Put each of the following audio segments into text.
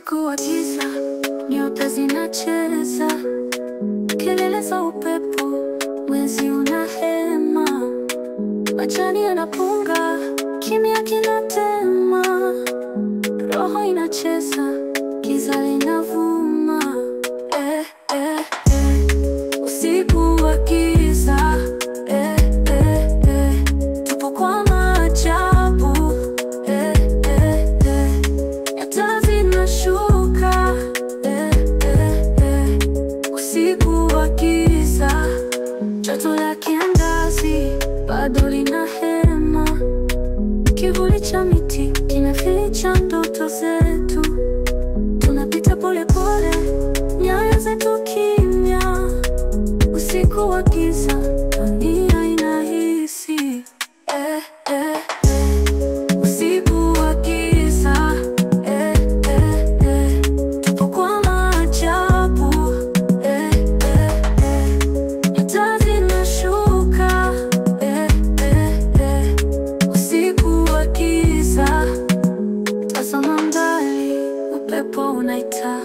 Usiku wa giza, nyota zinacheza, kelele za upepo, mwezi unahema, majani yanapunga, kimya kinatema, roho inacheza, giza linavuma. Usiku wa giza, tupo kwa maajabu, nyota zinashuka, usiku wa giza, joto la kiangazi bado linahema, kivuli cha miti kinaficha ndoto zetu, tunapita pole pole, nyayo zetu kimya. Usiku wa giza, dunia inahisi. Usiku wa giza, tupo kwa maajabu, nyota zinashuka, usiku wa giza, tazama mbali, upepo unaita,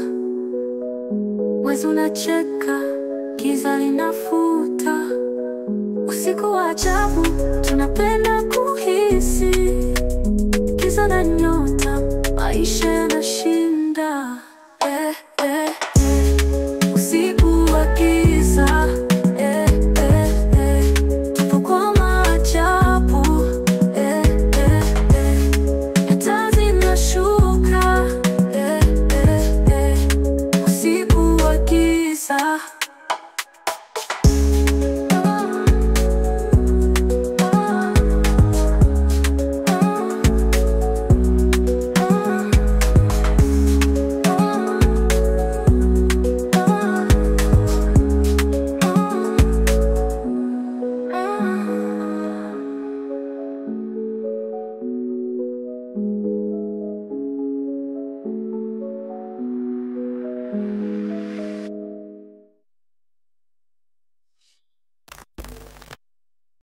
mwezi unacheka, giza linafuta. Usiku wa ajabu, tunapenda kuhisi, giza na nyota, maisha